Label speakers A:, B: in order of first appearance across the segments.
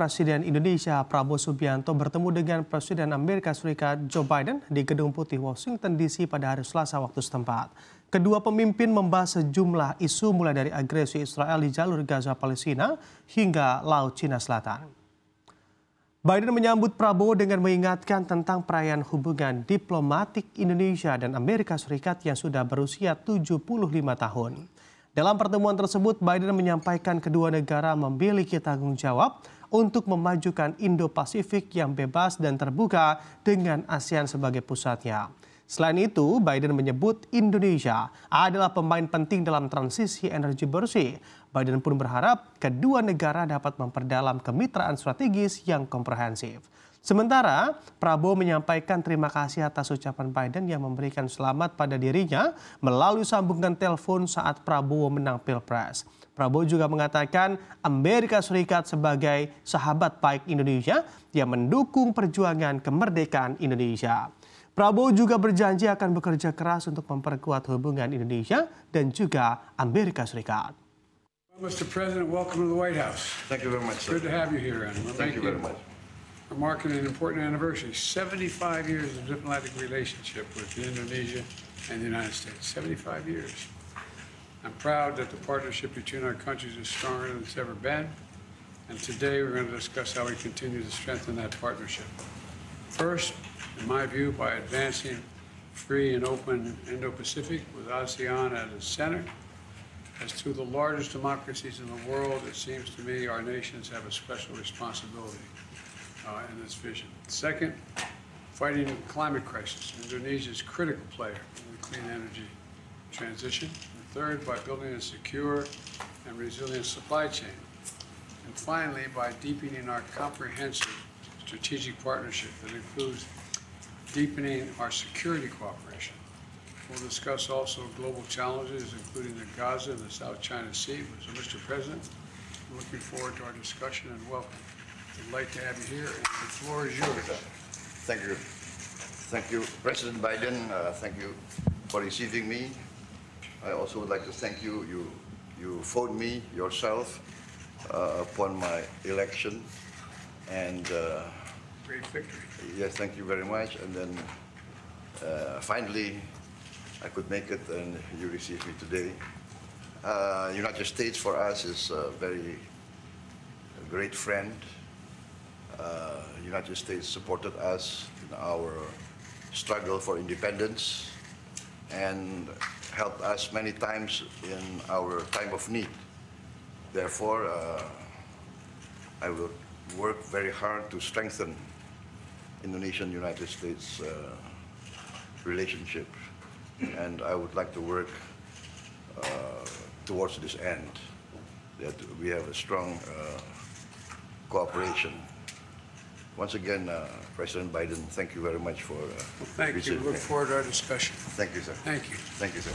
A: Presiden Indonesia Prabowo Subianto bertemu dengan Presiden Amerika Serikat Joe Biden di Gedung Putih Washington DC pada hari Selasa waktu setempat. Kedua pemimpin membahas sejumlah isu mulai dari agresi Israel di jalur Gaza Palestina hingga Laut Cina Selatan. Biden menyambut Prabowo dengan mengingatkan tentang perayaan hubungan diplomatik Indonesia dan Amerika Serikat yang sudah berusia 75 tahun. Dalam pertemuan tersebut, Biden menyampaikan kedua negara memiliki tanggung jawab untuk memajukan Indo-Pasifik yang bebas dan terbuka dengan ASEAN sebagai pusatnya. Selain itu, Biden menyebut Indonesia adalah pemain penting dalam transisi energi bersih. Biden pun berharap kedua negara dapat memperdalam kemitraan strategis yang komprehensif. Sementara, Prabowo menyampaikan terima kasih atas ucapan Biden yang memberikan selamat pada dirinya melalui sambungan telepon saat Prabowo menang Pilpres. Prabowo juga mengatakan Amerika Serikat sebagai sahabat baik Indonesia yang mendukung perjuangan kemerdekaan Indonesia. Prabowo juga berjanji akan bekerja keras untuk memperkuat hubungan Indonesia dan juga Amerika Serikat.
B: Mr. President, welcome to the White House.
C: Thank you very much, sir.
B: Good to have you here, Animal.
C: Thank you very much.
B: We're marking an important anniversary, 75 years of diplomatic relationship with Indonesia and the United States, 75 years. I'm proud that the partnership between our countries is stronger than it's ever been, and today we're going to discuss how we continue to strengthen that partnership. First, in my view, by advancing free and open Indo-Pacific with ASEAN at its center. As two of the largest democracies in the world, it seems to me our nations have a special responsibility in this vision. Second, fighting the climate crisis. Indonesia is a critical player in the clean energy transition. And third, by building a secure and resilient supply chain. And finally, by deepening our comprehensive strategic partnership that includes deepening our security cooperation. We'll discuss also global challenges, including the Gaza and the South China Sea. So, Mr. President, I'm looking forward to our discussion and welcome. I'd like to have you here, and the floor is yours.
C: Thank you. Thank you, President Biden. Thank you for receiving me. I also would like to thank you. You phoned me yourself upon my election. And
B: great victory.
C: Yes, thank you very much. And then finally, I could make it, and you received me today. United States for us is a great friend. United States supported us in our struggle for independence and helped us many times in our time of need. Therefore, I will work very hard to strengthen Indonesian-United States relationship. And I would like to work towards this end, that we have a strong cooperation. Once again, President Biden, thank you very much for
B: thank you. Look forward to our discussion.
C: Thank you, sir.
B: Thank you.
C: Thank you, sir.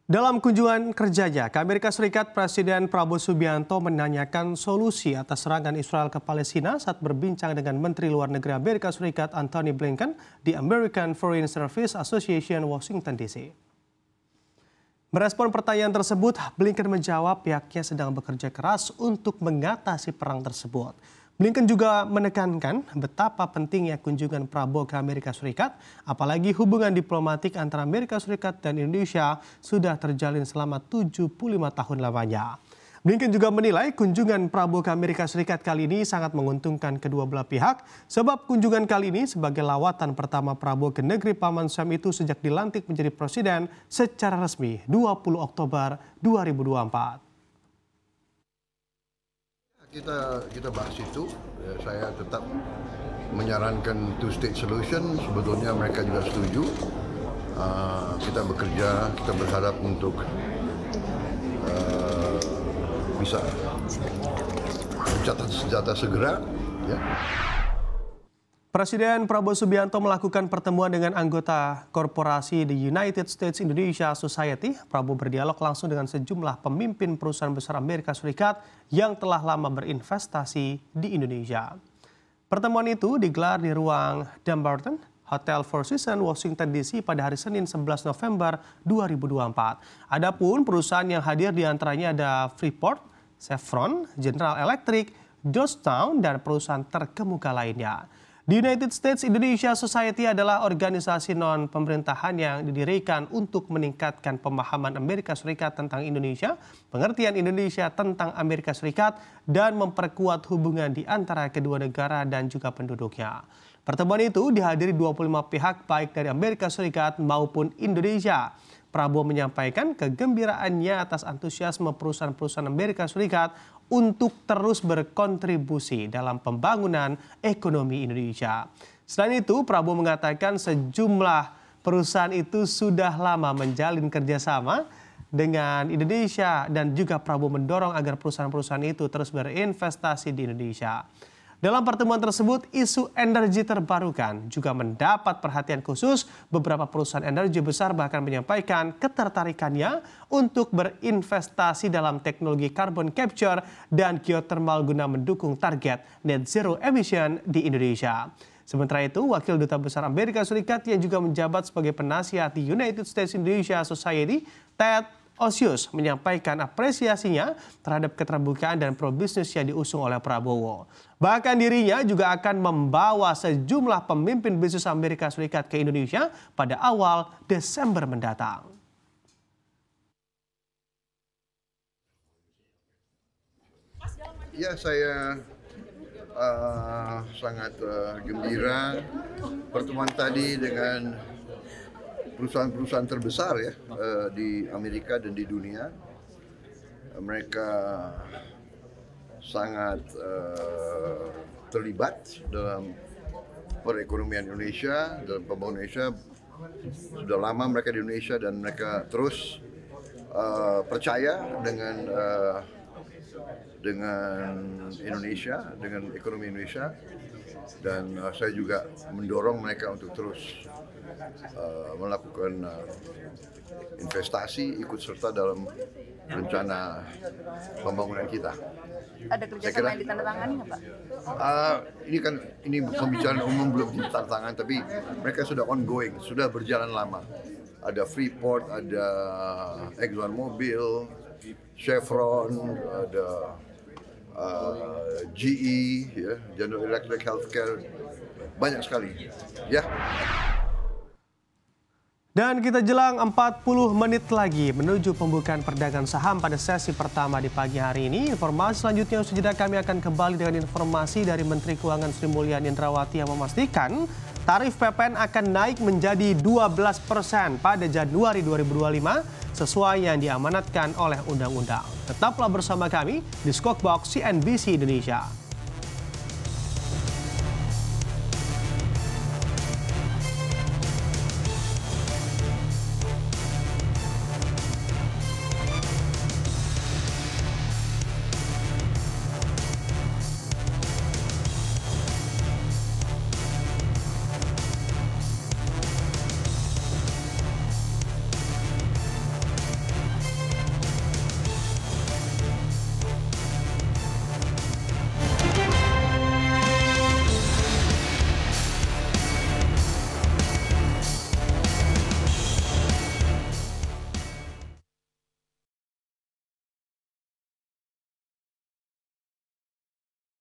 A: Dalam kunjungan kerjanya ke Amerika Serikat, Presiden Prabowo Subianto menanyakan solusi atas serangan Israel ke Palestina saat berbincang dengan Menteri Luar Negeri Amerika Serikat Antony Blinken di American Foreign Service Association, Washington DC. Merespon pertanyaan tersebut, Blinken menjawab pihaknya sedang bekerja keras untuk mengatasi perang tersebut. Blinken juga menekankan betapa pentingnya kunjungan Prabowo ke Amerika Serikat, apalagi hubungan diplomatik antara Amerika Serikat dan Indonesia sudah terjalin selama 75 tahun lamanya. Blinken juga menilai kunjungan Prabowo ke Amerika Serikat kali ini sangat menguntungkan kedua belah pihak, sebab kunjungan kali ini sebagai lawatan pertama Prabowo ke negeri Paman Sam itu sejak dilantik menjadi presiden secara resmi 20 Oktober 2024.
D: Kita bahas itu, saya tetap menyarankan two-state solution, sebetulnya mereka juga setuju. Kita bekerja, kita berharap untuk bisa gencatan senjata segera. Ya.
A: Presiden Prabowo Subianto melakukan pertemuan dengan anggota korporasi The United States Indonesia Society. Prabowo berdialog langsung dengan sejumlah pemimpin perusahaan besar Amerika Serikat yang telah lama berinvestasi di Indonesia. Pertemuan itu digelar di ruang Dumbarton, Hotel Four Seasons, Washington DC pada hari Senin 11 November 2024. Adapun perusahaan yang hadir diantaranya ada Freeport, Chevron, General Electric, Georgetown, dan perusahaan terkemuka lainnya. The United States Indonesia Society adalah organisasi non-pemerintahan yang didirikan untuk meningkatkan pemahaman Amerika Serikat tentang Indonesia, pengertian Indonesia tentang Amerika Serikat, dan memperkuat hubungan di antara kedua negara dan juga penduduknya. Pertemuan itu dihadiri 25 pihak baik dari Amerika Serikat maupun Indonesia. Prabowo menyampaikan kegembiraannya atas antusiasme perusahaan-perusahaan Amerika Serikat untuk terus berkontribusi dalam pembangunan ekonomi Indonesia. Selain itu, Prabowo mengatakan sejumlah perusahaan itu sudah lama menjalin kerjasama dengan Indonesia dan juga Prabowo mendorong agar perusahaan-perusahaan itu terus berinvestasi di Indonesia. Dalam pertemuan tersebut, isu energi terbarukan juga mendapat perhatian khusus. Beberapa perusahaan energi besar bahkan menyampaikan ketertarikannya untuk berinvestasi dalam teknologi carbon capture dan geothermal guna mendukung target net zero emission di Indonesia. Sementara itu, Wakil Duta Besar Amerika Serikat yang juga menjabat sebagai penasihat di United States Indonesia Society, Ted Osius, menyampaikan apresiasinya terhadap keterbukaan dan probisnis yang diusung oleh Prabowo. Bahkan dirinya juga akan membawa sejumlah pemimpin bisnis Amerika Serikat ke Indonesia pada awal Desember mendatang.
D: Ya, saya sangat gembira pertemuan tadi dengan perusahaan-perusahaan terbesar ya di Amerika dan di dunia. Mereka sangat terlibat dalam perekonomian Indonesia, dalam pembangunan Indonesia. Sudah lama mereka di Indonesia dan mereka terus percaya dengan Indonesia, dengan ekonomi Indonesia. Dan saya juga mendorong mereka untuk terus melakukan investasi, ikut serta dalam rencana pembangunan kita.
E: Ada kerjasama yang ditandatangani nggak, Pak?
D: Ini pembicaraan umum belum ditandatangani, tapi mereka sudah ongoing, sudah berjalan lama. Ada Freeport, ada ExxonMobil, Chevron, ada GE, ya, General Electric, Healthcare, banyak sekali. Ya.
A: Dan kita jelang 40 menit lagi menuju pembukaan perdagangan saham pada sesi pertama di pagi hari ini. Informasi selanjutnya sejenak kami akan kembali dengan informasi dari Menteri Keuangan Sri Mulyani Indrawati yang memastikan tarif PPN akan naik menjadi 12% pada Januari 2025 sesuai yang diamanatkan oleh undang-undang. Tetaplah bersama kami di Skokbox CNBC Indonesia.